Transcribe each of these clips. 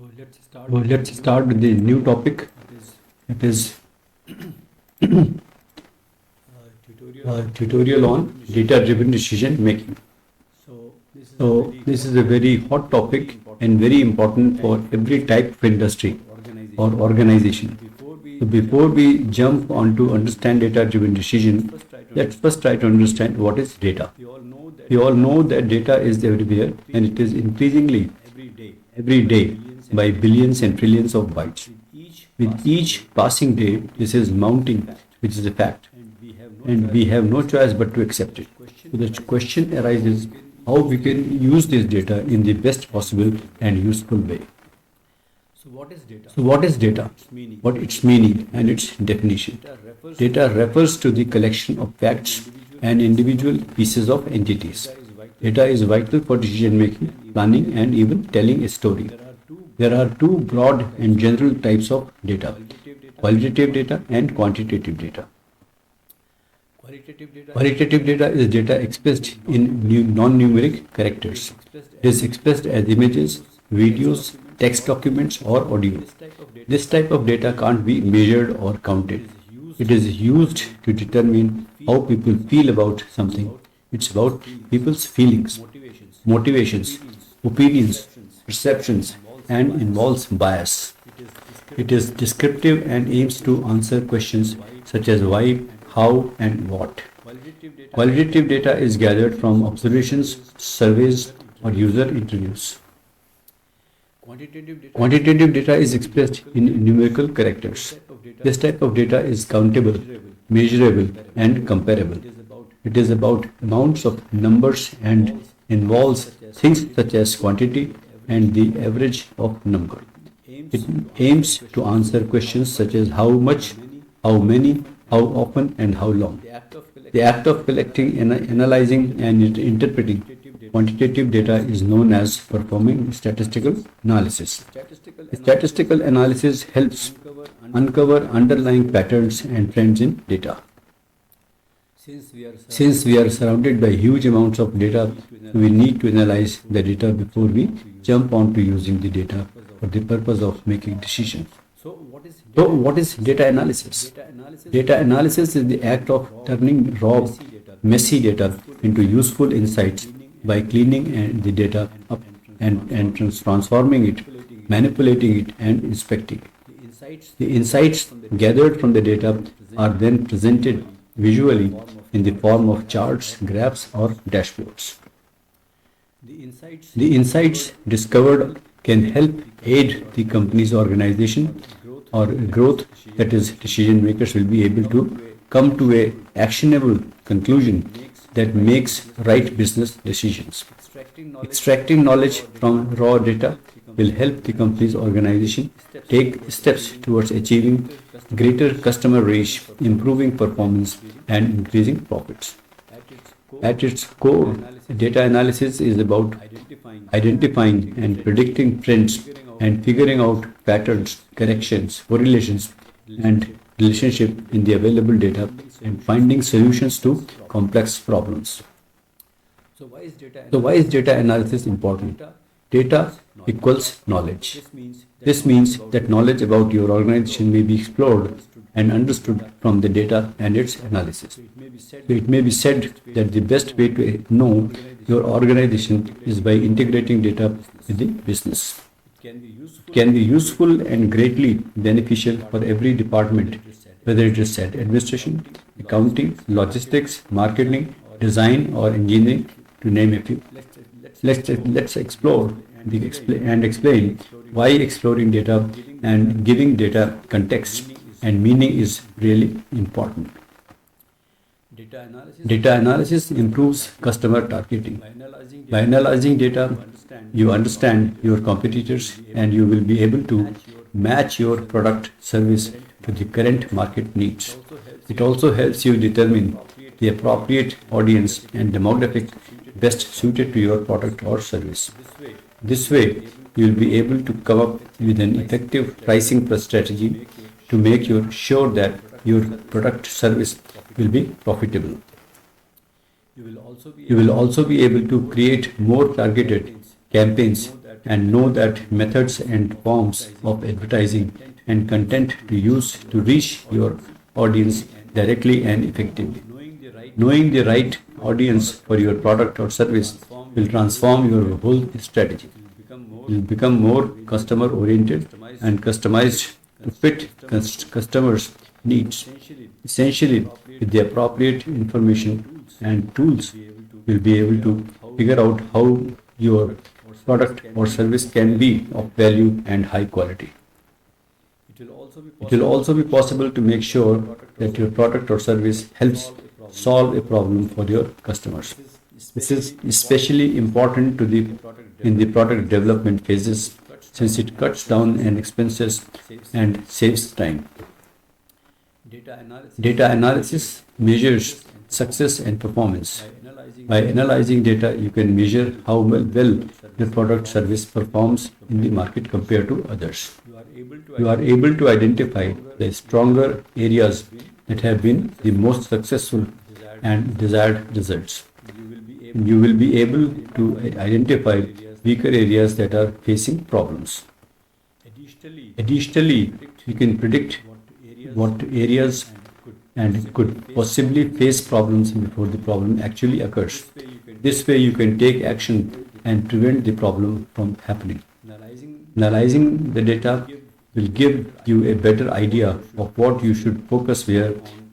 Let's start with the new topic. It is a tutorial on data-driven decision making. So this is a very hot topic and very important for every type of industry or organization. So before we jump on to understand data-driven decision, let's first try to understand what is data. We all know that data is everywhere and it is increasingly every day by billions and trillions of bytes. With each passing day, this is mounting, which is a fact, and we have no choice but to accept it. So the question arises how we can use this data in the best possible and useful way. So what is data? What its meaning and its definition? Data refers to the collection of facts and individual pieces of entities. Data is vital for decision making, planning, and even telling a story. There are two broad and general types of data: qualitative data and quantitative data. Qualitative data is data expressed in non-numeric characters. It is expressed as images, videos, text documents, or audio. This type of data can't be measured or counted. It is used to determine how people feel about something. It's about people's feelings, motivations, opinions, perceptions, and involves bias. It is descriptive and aims to answer questions such as why, how, and what. Qualitative data is gathered from observations, surveys, or user interviews. Quantitative data is expressed in numerical characters. This type of data is countable, measurable, and comparable. It is about amounts of numbers and involves things such as quantity and the average of number. It aims to answer questions such as how much, how many, how often, and how long. The act of collecting, analyzing, and interpreting quantitative data is known as performing statistical analysis. Statistical analysis helps uncover underlying patterns and trends in data. Since we are surrounded by huge amounts of data, we need to analyze the data before we jump on to using the data for the purpose of making decisions. So what is data analysis? Data analysis is the act of turning raw, messy data into useful insights by cleaning the data up and transforming it, manipulating it, and inspecting it. The insights gathered from the data are then presented visually in the form of charts, graphs, or dashboards. The insights discovered can help aid the company's organization or growth, that is, decision makers will be able to come to a actionable conclusion that makes right business decisions. Extracting knowledge from raw data will help the company's organization take steps towards achieving greater customer reach, improving performance, and increasing profits. At its core, data analysis is about identifying and predicting trends and figuring out patterns, corrections, correlations, and relationship in the available data and finding solutions to complex problems. So why is data analysis important? Data equals knowledge. This means that knowledge about your organization may be explored and understood from the data and its analysis. So it may be said that the best way to know your organization is by integrating data with the business. It can be useful and greatly beneficial for every department, whether it is at administration, accounting, logistics, marketing, design, or engineering, to name a few. Let's explore and explain why exploring data and giving data context and meaning is really important. Data analysis improves customer targeting. By analyzing data, you understand your competitors and you will be able to match your product service to the current market needs. It also helps you determine the appropriate audience and demographic best suited to your product or service. This way, you will be able to come up with an effective pricing strategy to make sure that your product service will be profitable. You will also be able to create more targeted campaigns and know that methods and forms of advertising and content to use to reach your audience directly and effectively. Knowing the right audience for your product or service will transform your whole strategy. Will become more customer oriented and customized to fit customers' needs. Essentially, with the appropriate information and tools, you'll be able to figure out how your product or service can be of value and high quality. It will also be possible to make sure that your product or service helps solve a problem for your customers. This is especially important in the product development phases since it cuts down on expenses and saves time. Data analysis measures success and performance. By analyzing data, you can measure how well your product service performs in the market compared to others. You are able to identify the stronger areas that have been the most successful and desired results. You will be able to identify weaker areas that are facing problems. Additionally, you can predict what areas and could possibly face problems before the problem actually occurs. This way you can take action and prevent the problem from happening. Analyzing the data will give you a better idea of what you should focus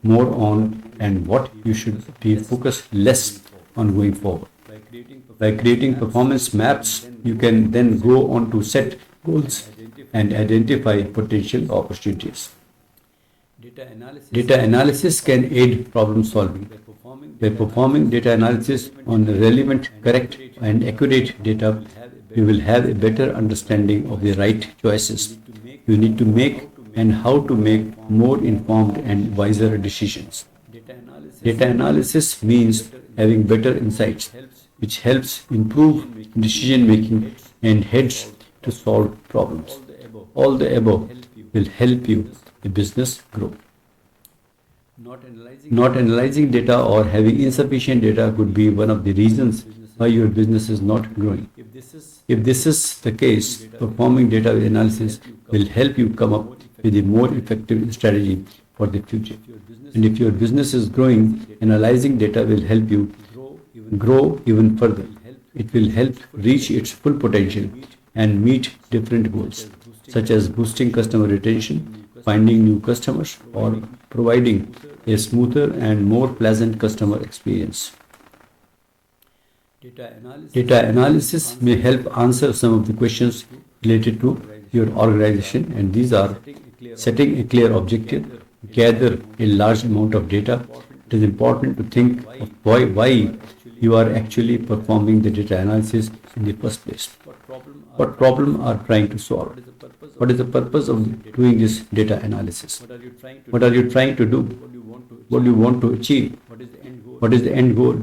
more on and what you should be focused less on going forward. By creating performance maps, you can then go on to set goals and identify potential opportunities. Data analysis can aid problem solving. By performing data analysis on relevant, correct, and accurate data, you will have a better understanding of the right choices you need to make and how to make more informed and wiser decisions. Data analysis means having better insights, which helps improve decision making and helps to solve problems. All the above will help a business grow. Not analyzing data or having insufficient data could be one of the reasons why your business is not growing. If this is the case, performing data analysis will help you come up with a more effective strategy for the future. And if your business is growing, analyzing data will help you grow even further. It will help reach its full potential and meet different goals, such as boosting customer retention, finding new customers, or providing a smoother and more pleasant customer experience. Data analysis may help answer some of the questions related to your organization, and these are setting a clear objective, gather a large amount of data. It is important to think of why you are actually performing the data analysis in the first place. What problem are trying to solve? What is the purpose of doing this data analysis? What are you trying to do? What do you want to achieve? What is the end goal?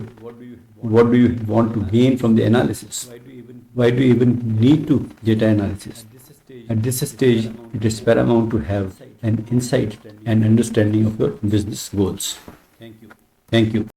What do you want to gain from the analysis? Why do you even need to data analysis? At this stage, it is paramount to have an insight and understanding of your business goals. Thank you.